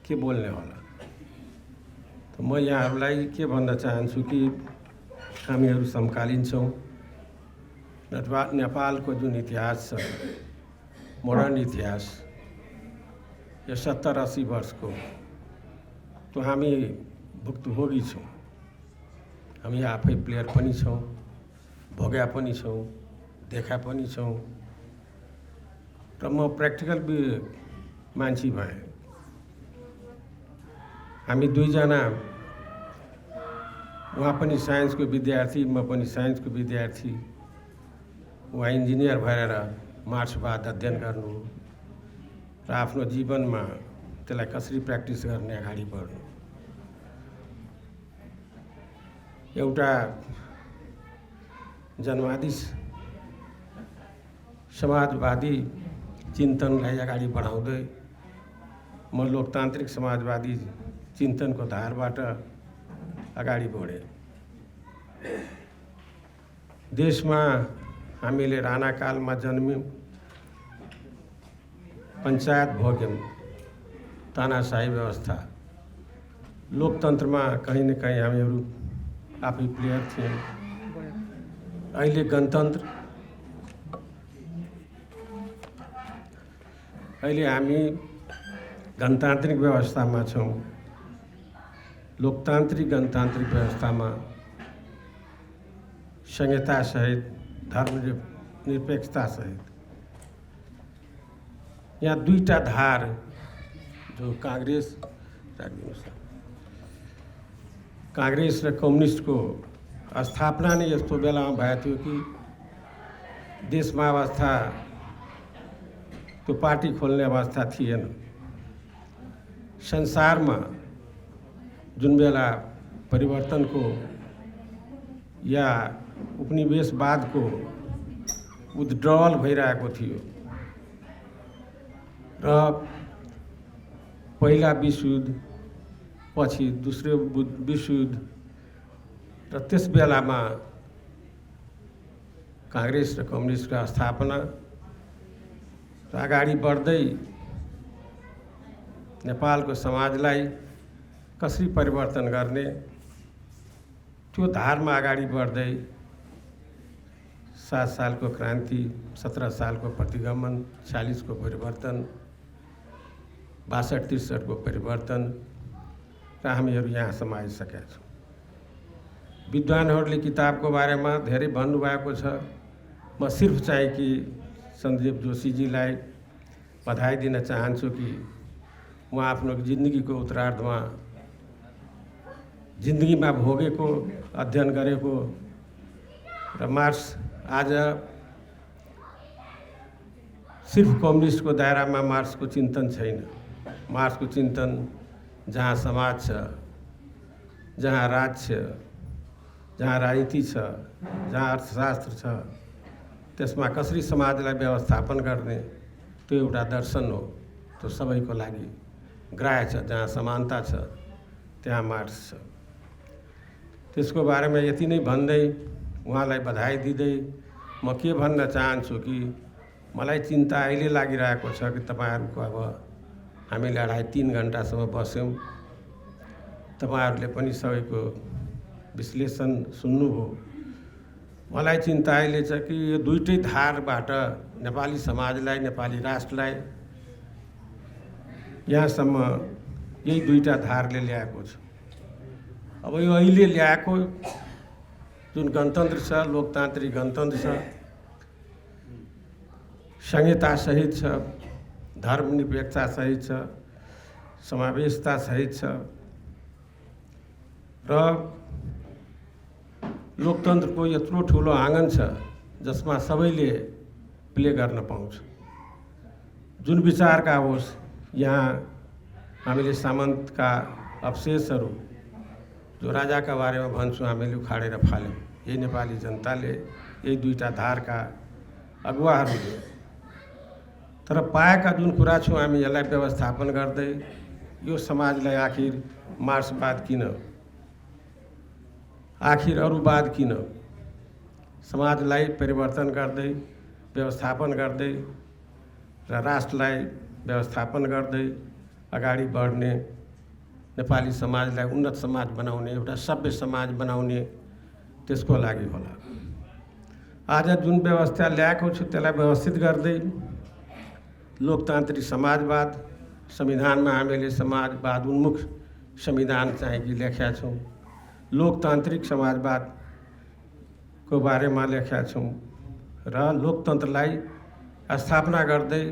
के बोल्ने होला। त म यहाँहरूलाई के भन्न चाहन्छु कि हामीहरू समकालीन छौँ। नेपालको जुन इतिहास छ, मोडर्न इतिहास, यो 70-80 वर्षको, तो हामी भुक्तभोगी छौँ। हामी आफै प्लेयर पनि छौँ, भोग्या पनि छौँ, देखा पनि छौँ। र म प्र्याक्टिकल मान्छे भएँ। हामी दुईजना, उहाँ पनि साइन्सको विद्यार्थी, म पनि साइन्सको विद्यार्थी। उहाँ इन्जिनियर भएर मार्क्सवाद अध्ययन गर्नु र आफ्नो जीवनमा त्यसलाई कसरी प्र्याक्टिस गर्ने अगाडि बढ्नु। एउटा जनवादी समाजवादी चिन्तनलाई अगाडि बढाउँदै म लोकतान्त्रिक समाजवादी चिन्तनको धारबाट अगाडि बढेँ। देशमा हामीले राणाकालमा जन्म्यौँ, पञ्चायत भोग्यौँ, तानाशाही व्यवस्था। लोकतन्त्रमा कहीँ न कहीँ हामीहरू आफै प्लेयर थियौँ। अहिले गणतन्त्र, अहिले हामी गणतान्त्रिक व्यवस्थामा छौँ। लोकतान्त्रिक गणतान्त्रिक व्यवस्थामा संहितासहित, धर्मनिरपेक्षतासहित यहाँ दुईटा धार जो कांग्रेस र कम्युनिस्टको स्थापना नै यस्तो बेलामा भएको थियो कि देशमा अवस्था, त्यो पार्टी खोल्ने अवस्था थिएन। संसारमा जुन बेला परिवर्तनको या उपनिवेशवादको विथड्रअल भइरहेको थियो र पहिला विश्वयुद्ध पछि दोस्रो विश्वयुद्ध र त्यस बेलामा कांग्रेस र कम्युनिस्टको स्थापना र अगाडि बढ्दै नेपालको समाजलाई कसरी परिवर्तन गर्ने, त्यो धारमा अगाडि बढ्दै 7 सालको क्रान्ति, 17 सालको प्रतिगमन, 46 को परिवर्तन, 62-63 को परिवर्तन र हामीहरू यहाँसम्म आइसकेका छौँ। विद्वानहरूले किताबको बारेमा धेरै भन्नुभएको छ। म सिर्फ चाहिँ कि चन्द्रदेव जोशीजीलाई बधाई दिन चाहन्छु कि उहाँ आफ्नो जिन्दगीको उत्तरार्धमा जिन्दगीमा भोगेको, अध्ययन गरेको र मार्क्स आज सिर्फ कम्युनिस्टको दायरामा मार्क्सको चिन्तन छैन। मार्क्सको चिन्तन जहाँ समाज छ, जहाँ राज छ, जहाँ राजनीति छ, जहाँ अर्थशास्त्र छ, त्यसमा कसरी समाजलाई व्यवस्थापन गर्ने, त्यो एउटा दर्शन हो। त्यो सबैको लागि ग्राह्य छ। जहाँ समानता छ त्यहाँ मार्क्स छ। त्यसको बारेमा यति नै भन्दै उहाँलाई बधाई दिँदै म के भन्न चाहन्छु कि मलाई चिन्ता अहिले लागिरहेको छ कि तपाईहरुको अब हामीले 2.5-3 घण्टासम्म बस्यौं। तपाईहरुले पनि सबैको विश्लेषण सुन्नुभयो। मलाई चिन्ता अहिले छ कि यो दुईटै धारबाट नेपाली समाजलाई, नेपाली राष्ट्रलाई यहाँसम्म यही दुईटा धारले ल्याएको छ। अब यो अहिले ल्याएको जुन गणतन्त्र छ, लोकतान्त्रिक गणतन्त्र छ, संहिता सहित छ, धर्मनिरपेक्षता सहित छ, समावेशता सहित छ र लोकतन्त्रको यत्रो ठुलो आँगन छ जसमा सबैले प्ले गर्न पाउँछ। जुन विचारका होस्, यहाँ हामीले सामन्तका अवशेषहरू जो राजाका बारेमा भन्छौँ हामीले उखाडेर फाल्यौँ। यही नेपाली जनताले, यही दुईटा धारका अगुवाहरूले। तर पाएका जुन कुरा छौँ हामी यसलाई व्यवस्थापन गर्दै यो समाजलाई आखिर मार्क्सवाद किन, आखिर अरूवाद किन, समाजलाई परिवर्तन गर्दै व्यवस्थापन गर्दै र राष्ट्रलाई व्यवस्थापन गर्दै अगाडि बढ्ने, नेपाली समाजलाई उन्नत समाज बनाउने, एउटा सभ्य समाज बनाउने, त्यसको लागि होला। आज जुन व्यवस्था ल्याएको छु त्यसलाई व्यवस्थित गर्दै लोकतान्त्रिक समाजवाद, संविधानमा हामीले समाजवाद उन्मुख संविधान चाहिँ कि लेखेका छौँ, लोकतान्त्रिक समाजवादको बारेमा लेखेका छौँ र लोकतन्त्रलाई स्थापना गर्दै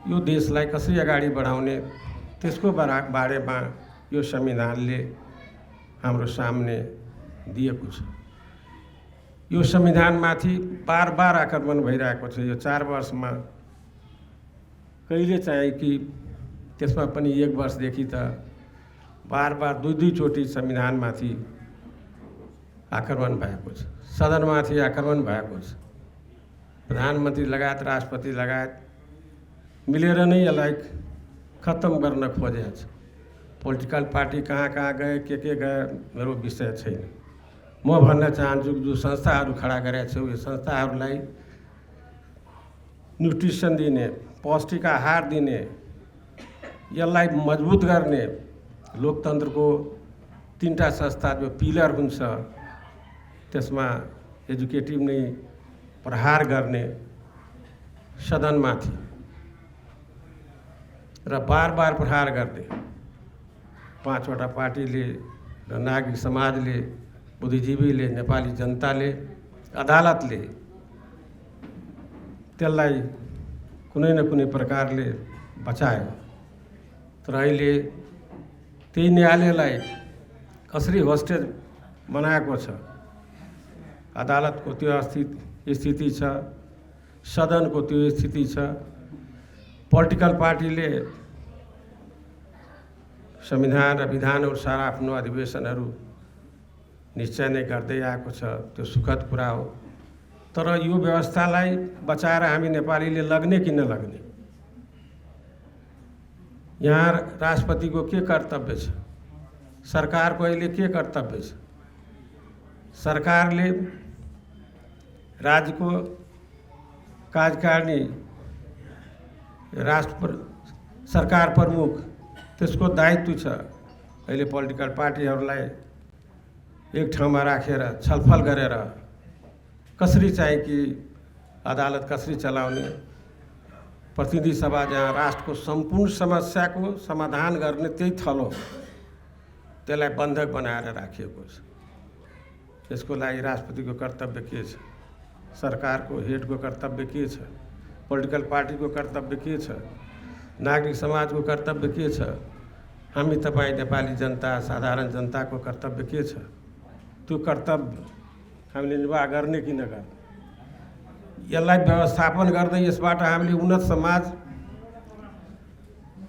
यो देशलाई कसरी अगाडि बढाउने त्यसको बारेमा यो संविधानले हाम्रो सामने दिएको छ। यो संविधानमाथि बार बार आक्रमण भइरहेको छ। यो 4 वर्षमा कहिले चाहिँ कि त्यसमा पनि 1 वर्षदेखि त बार बार 2 चोटि संविधानमाथि आक्रमण भएको छ, सदनमाथि आक्रमण भएको छ। प्रधानमन्त्री लगायत राष्ट्रपति लगायत मिलेर नै यसलाई खत्तम गर्न खोजेको छ। पोलिटिकल पार्टी कहाँ कहाँ गए, के गए, मेरो विषय छैन। म भन्न चाहन्छु जो संस्थाहरू खडा गरेका छौँ, यो संस्थाहरूलाई न्युट्रिसन दिने, पौष्टिक आहार दिने, यसलाई मजबुत गर्ने, लोकतन्त्रको 3टा संस्था जो पिलर हुन्छ त्यसमा एजुकेटिभ नै प्रहार गर्ने सदनमाथि र बार बार प्रहार गर्दै 5वटा पार्टीले र नागरिक समाजले, बुद्धिजीवीले, नेपाली जनताले, अदालतले त्यसलाई कुनै न कुनै प्रकारले बचायो। तर अहिले त्यही न्यायालयलाई कसरी होस्टेज बनाएको छ, अदालतको त्यो स्थिति छ, सदनको त्यो स्थिति छ। पोलिटिकल पार्टीले संविधान र विधानहरू सारा आफ्नो अधिवेशनहरू निश्चय नै गर्दै आएको छ, त्यो सुखद कुरा हो। तर यो व्यवस्थालाई बचाएर हामी नेपालीले लग्ने कि नलग्ने, यहाँ राष्ट्रपतिको के कर्तव्य छ, सरकारको अहिले के कर्तव्य छ? सरकारले राज्यको कार्यकारिणी, सरकार प्रमुख, त्यसको दायित्व छ अहिले पोलिटिकल पार्टीहरूलाई एक ठाउँमा राखेर छलफल गरेर कसरी चाहिँ कि अदालत कसरी चलाउने, प्रतिनिधि सभा जहाँ राष्ट्रको सम्पूर्ण समस्याको समाधान गर्ने त्यही थलो, त्यसलाई बन्धक बनाएर राखिएको छ। यसको लागि राष्ट्रपतिको कर्तव्य के छ, सरकारको हेडको कर्तव्य के छ, पोलिटिकल पार्टीको कर्तव्य के छ, नागरिक समाजको कर्तव्य के छ, हामी तपाईँ नेपाली जनता, साधारण जनताको कर्तव्य के छ? त्यो कर्तव्य हामीले निर्वाह गर्ने कि नगर्ने, यसलाई व्यवस्थापन गर्दै यसबाट हामीले उन्नत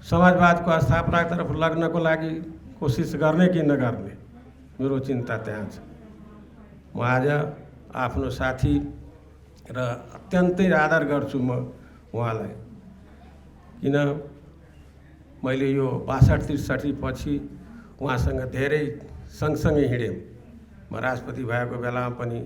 समाजवादको स्थापनातर्फ लग्नको लागि कोसिस गर्ने कि नगर्ने, मेरो चिन्ता त्यहाँ छ। म आज आफ्नो साथी र अत्यन्तै आदर गर्छु म उहाँलाई, किन मैले यो 62-63 पछि उहाँसँग धेरै सँगसँगै हिँडेँ। म राष्ट्रपति भएको बेलामा पनि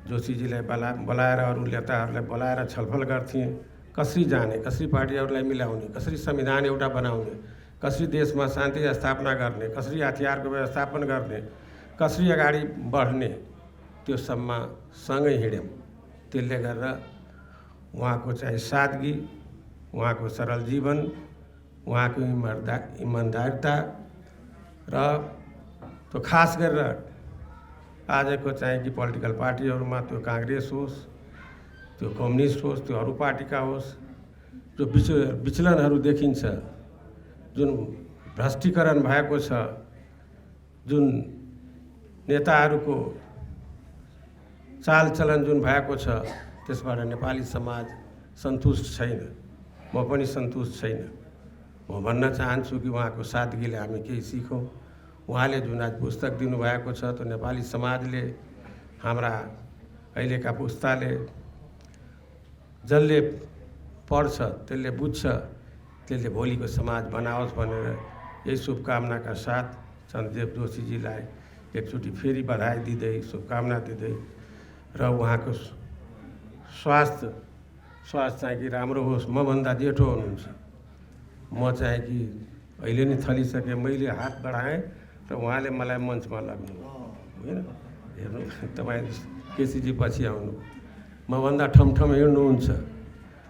जोशीजीलाई बोलाएर अरू नेताहरूलाई बोलाएर छलफल गर्थेँ, कसरी जाने, कसरी पार्टीहरूलाई मिलाउने, कसरी संविधान एउटा बनाउने, कसरी देशमा शान्ति स्थापना गर्ने, कसरी हतियारको व्यवस्थापन गर्ने, कसरी अगाडि बढ्ने, त्यो सबमा सँगै हिँड्यौँ। त्यसले गर्दा उहाँको चाहिँ सादगी, उहाँको सरल जीवन, उहाँको इमान्दारिता र त्यो खास गरेर आजको चाहिँ कि पोलिटिकल पार्टीहरूमा, त्यो काङ्ग्रेस होस्, त्यो कम्युनिस्ट होस्, त्यो अरू पार्टीका होस्, जो विचलनहरू देखिन्छ, जुन भ्रष्टीकरण भएको छ, जुन नेताहरूको चालचलन जुन भएको छ त्यसबाट नेपाली समाज सन्तुष्ट छैन। म पनि सन्तुष्ट छैन। म भन्न चाहन्छु कि उहाँको सादगीले हामी केही सिकौँ। उहाँले जुन आज पुस्तक दिनुभएको छ त्यो नेपाली समाजले, हाम्रा अहिलेका पुस्ताले, जसले पढ्छ त्यसले बुझ्छ, त्यसले भोलिको समाज बनाओस् भनेर यही शुभकामनाका साथ चन्द्रदेव जोशीजीलाई एकचोटि फेरि बधाई दिँदै शुभकामना दिँदै र उहाँको स्वास्थ्य चाहिँ कि राम्रो होस्। मभन्दा जेठो हुनुहुन्छ, म चाहिँ कि अहिले नै थलिसकेँ। मैले हात बढाएँ र उहाँले मलाई मञ्चमा लग्नु, होइन? हेर्नु, तपाईँ केसीजी पछि आउनु। मभन्दा ठमठम हिँड्नुहुन्छ।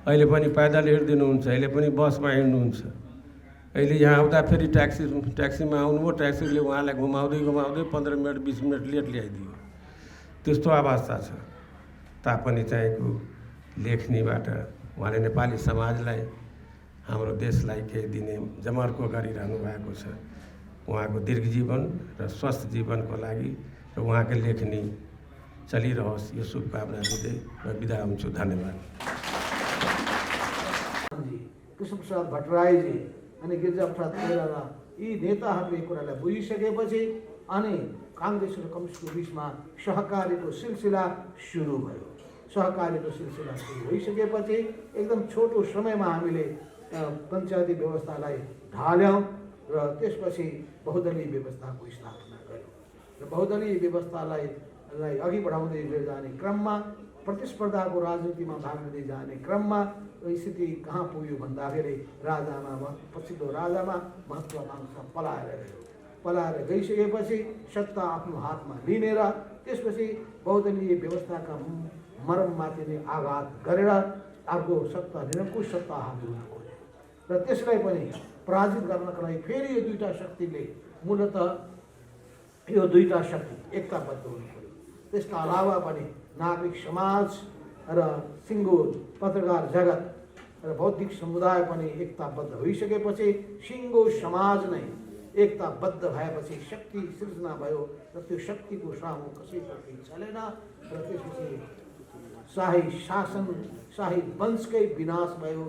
अहिले पनि पैदल हिँड्दिनुहुन्छ, अहिले पनि बसमा हिँड्नुहुन्छ। अहिले यहाँ आउँदा फेरि ट्याक्सीमा आउनुभयो, ट्याक्सीले उहाँलाई घुमाउँदै 15 मिनट 20 मिनट लेट ल्याइदियो। त्यस्तो अवस्था छ। तापनि चाहिँको लेखनीबाट उहाँले नेपाली समाजलाई, हाम्रो देशलाई केही दिने जमर्को गरिरहनु भएको छ। उहाँको दीर्घ जीवन र स्वस्थ जीवनको लागि र उहाँको लेखनी चलिरहोस्, यो शुभकामना दिँदै म बिदा हुन्छु। धन्यवाद। कृष्णप्रसाद भट्टराईजी अनि गिरिजाप्रसाद कोइराला यी नेताहरूले कुरालाई बुझिसकेपछि अनि काङ्ग्रेस र कम्युनिस्टको बिचमा सहकारीको सिलसिला सुरु भयो। सहकारीको सिलसिला सुरु भइसकेपछि एकदम छोटो समयमा हामीले पञ्चायती व्यवस्थालाई ढाल्यौँ र त्यसपछि बहुदलीय व्यवस्थाको स्थापना गर्यौँ र बहुदलीय व्यवस्थालाई अघि बढाउँदै जाने क्रममा, प्रतिस्पर्धाको राजनीतिमा भाग लिँदै जाने क्रममा स्थिति कहाँ पुग्यो भन्दाखेरि पछिल्लो राजामा महत्त्वाकांक्षा पलाएर गइसकेपछि सत्ता आफ्नो हातमा लिने र त्यसपछि बहुदलीय व्यवस्थाका मर्ममाथि नै आघात गरेर अर्को सत्ता, निरङ्कुश सत्ता हाबी हुन खोज्यो र त्यसलाई पनि पराजित गर्नका लागि फेरि यो दुईटा शक्तिले, मूलतः यो दुईटा शक्ति एकताबद्ध हुनु पर्यो। त्यसका अलावा पनि नागरिक समाज र सिङ्गो पत्रकार जगत र बौद्धिक समुदाय पनि एकताबद्ध भइसकेपछि, सिङ्गो समाज नै एकताबद्ध भएपछि शक्ति सृजना भयो र त्यो शक्तिको सामु कसैको केही चलेन र त्यसपछि शाही वंशकै विनाश भयो,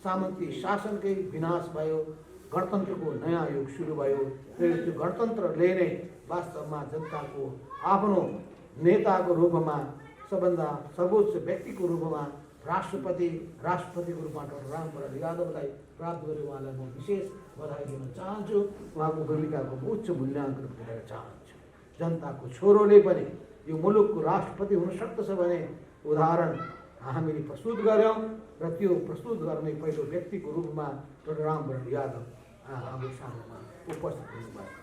सामन्ती शासनकै विनाश भयो, गणतन्त्रको नयाँ युग सुरु भयो। त्यो गणतन्त्रले नै वास्तवमा जनताको आफ्नो नेताको रूपमा, सबभन्दा सर्वोच्च व्यक्तिको रूपमा राष्ट्रपतिको रूपमा डाक्टर रामवरण यादवलाई प्राप्त गरे। उहाँलाई म विशेष बधाई दिन चाहन्छु। उहाँको भूमिकाको उच्च मूल्याङ्कन गर्न चाहन्छु। जनताको छोरोले पनि यो मुलुकको राष्ट्रपति हुन सक्दछ भने उदाहरण हामीले प्रस्तुत गऱ्यौँ र त्यो प्रस्तुत गर्ने पहिलो व्यक्तिको रूपमा डाक्टर रामवरण यादव हाम्रो सामूमा उपस्थित हुनुभयो।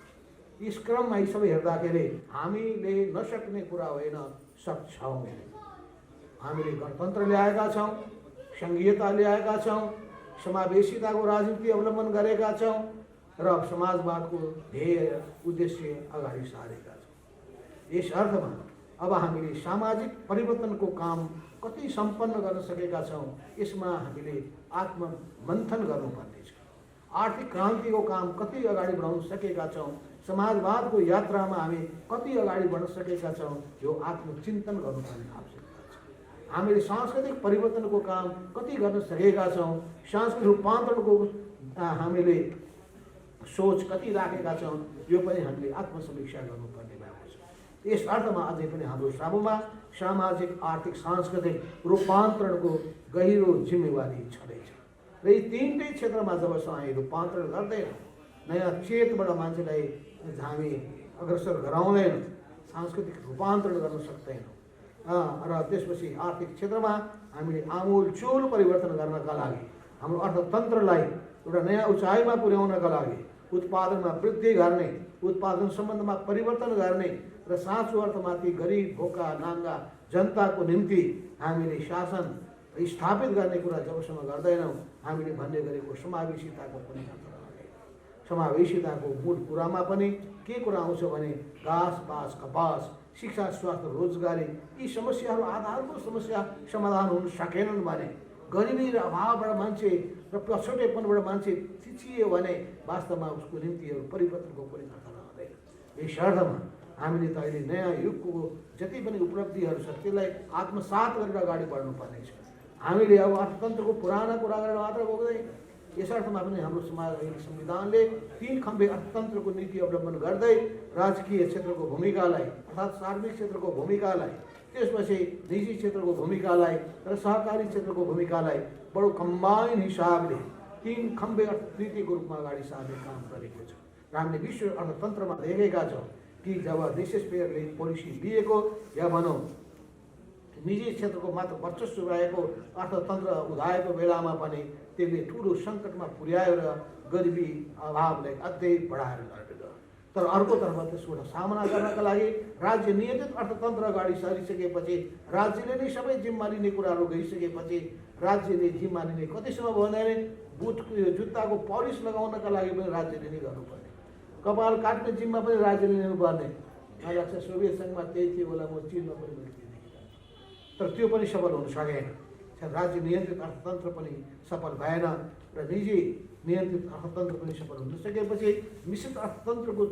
यस क्रममा यी सबै हेर्दाखेरि हामीले नसक्ने कुरा होइन, सक्छौँ। हामीले गणतन्त्र ल्याएका छौँ, सङ्घीयता ल्याएका छौँ, समावेशिताको राजनीति अवलम्बन गरेका छौँ र समाजवादको ध्येय उद्देश्य अगाडि सारेका छौँ। यस अर्थमा अब हामीले सामाजिक परिवर्तनको काम कति सम्पन्न गर्न सकेका छौँ, यसमा हामीले आत्ममन्थन गर्नुपर्ने छ। आर्थिक क्रान्तिको काम कति अगाडि बढाउन सकेका छौँ, समाजवादको यात्रामा हामी कति अगाडि बढ्न सकेका छौँ, यो आत्मचिन्तन गर्नुपर्ने आवश्यकता छ। हामीले सांस्कृतिक परिवर्तनको काम कति गर्न सकेका छौँ, सांस्कृतिक रूपान्तरणको हामीले सोच कति राखेका छौँ, यो पनि हामीले आत्मसमीक्षा गर्नुपर्ने भएको छ। यस अर्थमा अझै पनि हाम्रो सामुमा सामाजिक, आर्थिक, सांस्कृतिक रूपान्तरणको गहिरो जिम्मेवारी छँदैछ र यी तीनटै क्षेत्रमा जबसम्म हामी रूपान्तरण गर्दैनौँ, नयाँ चेतबाट मान्छेलाई हामी अग्रसर गराउँदैनौँ, सांस्कृतिक रूपान्तरण गर्न सक्दैनौँ र त्यसपछि आर्थिक क्षेत्रमा हामीले आमूलचूल परिवर्तन गर्नका लागि, हाम्रो अर्थतन्त्रलाई एउटा नयाँ उचाइमा पुर्याउनका लागि, उत्पादनमा वृद्धि गर्ने, उत्पादन सम्बन्धमा परिवर्तन गर्ने र साँचो अर्थमाथि गरिब, भोका, नाङ्गा जनताको निम्ति हामीले शासन स्थापित गर्ने कुरा जबसम्म गर्दैनौँ, हामीले भन्ने गरेको समावेशिताको पनि अर्थ रहँदैन। समावेशिताको मूल कुरामा पनि के कुरा आउँछ भने घाँस, बाँस, कपास, शिक्षा, स्वास्थ्य, रोजगारी यी समस्याहरू आधारभूत समस्या समाधान हुन सकेनन् भने, गरिबी र अभावबाट मान्छे र पछौटेपनबाट मान्छे चिचियो भने वास्तवमा उसको निम्ति परिवर्तनको कुनै अर्थ रहँदैन। यस अर्थमा हामीले त अहिले नयाँ युगको जति पनि उपलब्धिहरू छ त्यसलाई आत्मसात गरेर अगाडि बढ्नुपर्नेछ। हामीले अब अर्थतन्त्रको पुराना कुरा गरेर मात्र पुग्दैन। यसर्थमा पनि हाम्रो समाज अहिले संविधानले 3 खम्बे अर्थतन्त्रको नीति अवलम्बन गर्दै राजकीय क्षेत्रको भूमिकालाई अर्थात् सार्वजनिक क्षेत्रको भूमिकालाई, त्यसपछि निजी क्षेत्रको भूमिकालाई र सहकारी क्षेत्रको भूमिकालाई बडो कम्बाइन हिसाबले 3 खम्बे नीतिको रूपमा अगाडि सार्ने काम गरेको छ। र हामीले विश्व अर्थतन्त्रमा देखेका छौँ कि जब देशेस्पेयरले पोलिसी लिएको या भनौँ निजी क्षेत्रको मात्र वर्चस्व रहेको अर्थतन्त्र उदाएको बेलामा पनि त्यसले ठुलो सङ्कटमा पुर्यायो र गरिबी अभावलाई अझै बढाएर लगेको छ। तर अर्कोतर्फ त्यसको सामना गर्नका लागि राज्य नियन्त्रित अर्थतन्त्र अगाडि सरिसकेपछि, राज्यले नै सबै जिम्मा लिने कुराहरू गइसकेपछि राज्यले जिम्मा लिने कतिसम्म भन्दाखेरि जुत्ताको पलिस लगाउनका लागि पनि राज्यले नै गर्नुपर्ने, कपाल काट्ने जिम्मा पनि राज्यले लिनुपर्ने। मलाई लाग्छ सोभियत सङ्घमा त्यही थियो होला, म चीनमा पनि मैले त्यो देखेँ। तर त्यो पनि सफल हुन सकेन। राज्य नियन्त्रित अर्थतन्त्र पनि सफल भएन र निजी नियन्त्रित अर्थतन्त्र पनि सफल हुन सकेपछि मिश्रित अर्थतन्त्रको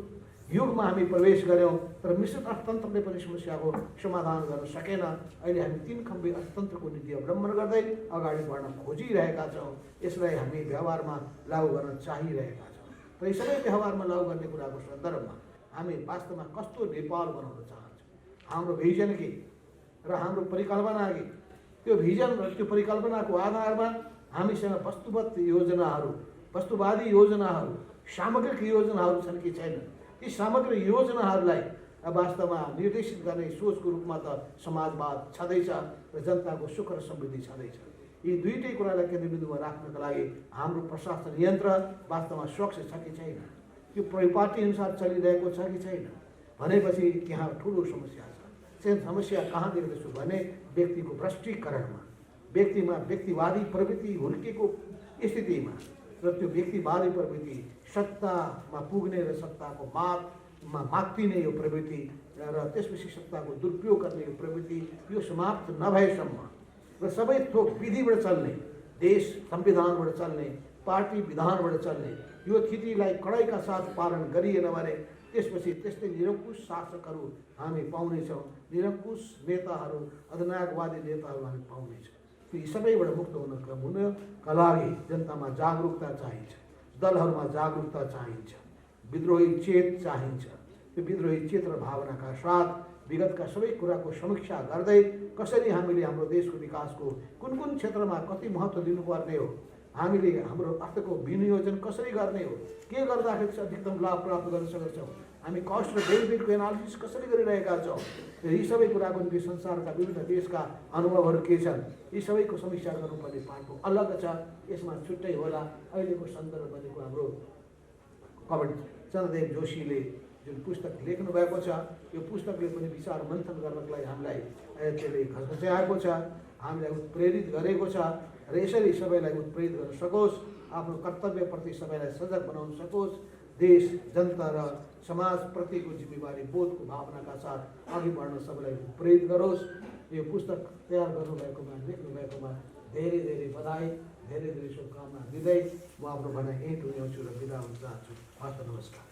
युगमा हामी प्रवेश गऱ्यौँ। तर मिश्रित अर्थतन्त्रले पनि समस्याको समाधान गर्न सकेन। अहिले हामी 3 खम्बे अर्थतन्त्रको नीति अवलम्बन गर्दै अगाडि बढ्न खोजिरहेका छौँ। यसलाई हामी व्यवहारमा लागू गर्न चाहिरहेका छौँ। र यी सबै व्यवहारमा लागू गर्ने कुराको सन्दर्भमा हामी वास्तवमा कस्तो नेपाल बनाउन चाहन्छौँ, हाम्रो भिजन के र हाम्रो परिकल्पना के, त्यो भिजन र त्यो परिकल्पनाको आधारमा हामीसँग वस्तुवादी योजनाहरू, सामग्रिक योजनाहरू छन् कि छैनन्। ती सामग्रिक योजनाहरूलाई वास्तवमा निर्देशित गर्ने सोचको रूपमा त समाजवाद छँदैछ र जनताको सुख र समृद्धि छँदैछ। यी दुईटै कुरालाई केन्द्रबिन्दुमा राख्नका लागि हाम्रो प्रशासन यन्त्र वास्तवमा स्वच्छ छ कि छैन, त्यो परिपाटी अनुसार चलिरहेको छ कि छैन भनेपछि त्यहाँ ठुलो समस्या छ। समस्या कहाँ देख्दछु भने व्यक्तिको भ्रष्टीकरणमा, व्यक्तिमा व्यक्तिवादी प्रवृत्ति हुर्केको स्थितिमा र त्यो व्यक्तिवादी प्रवृत्ति सत्तामा पुग्ने र सत्ताको मात्तिने यो प्रवृत्ति र त्यसपछि सत्ताको दुरुपयोग गर्ने यो प्रवृत्ति यो समाप्त नभएसम्म र सबै थोक विधिबाट चल्ने, देश संविधानबाट चल्ने, पार्टी विधानबाट चल्ने यो स्थितिलाई कडाइका साथ पालन गरिएन भने त्यसपछि त्यस्तै निरङ्कुश शासकहरू हामी पाउनेछौँ, निरङ्कुश नेताहरू, अधिनायकवादी नेताहरू हामी पाउनेछौँ। यी सबैबाट मुक्त हुनका लागि जनतामा जागरुकता चाहिन्छ, दलहरूमा जागरुकता चाहिन्छ, विद्रोही चेत चाहिन्छ। त्यो विद्रोही चेत र भावनाका साथ विगतका सबै कुराको समीक्षा गर्दै कसरी हामीले हाम्रो देशको विकासको कुन कुन क्षेत्रमा कति महत्त्व दिनुपर्ने हो, हामीले हाम्रो अर्थको विनियोजन कसरी गर्ने हो, के गर्दाखेरि अधिकतम लाभ प्राप्त गर्न सक्छौँ, हामी कस्ट र बेनिफिटको एनालिसिस कसरी गरिरहेका छौँ। यी सबै कुराको निम्ति संसारका विभिन्न देशका अनुभवहरू के छन्, यी सबैको समीक्षा गर्नुपर्ने पाटो अलग छ। यसमा छुट्टै होला अहिलेको सन्दर्भ भनेको हाम्रो कमरेड चन्द्रदेव जोशीले जुन पुस्तक लेख्नु भएको छ, यो पुस्तकले पनि विचार मन्थन गर्नको लागि हामीलाई त्यसले घचघच्याएको छ, हामीलाई उत्प्रेरित गरेको छ र यसरी सबैलाई उत्प्रेरित गर्न सकोस्, आफ्नो कर्तव्यप्रति सबैलाई सजग बनाउन सकोस्, देश जनता र समाजप्रतिको जिम्मेवारी बोधको भावनाका साथ अघि बढ्न सबैलाई प्रेरित गरोस्। यो पुस्तक तयार गर्नुभएकोमा, लेख्नुभएकोमा धेरै धेरै बधाई, धेरै धेरै शुभकामना दिँदै म आफ्नो भनाइ यहीँ टुङ्ग्याउँछु र बिदा हुन चाहन्छु। हस्त नमस्कार।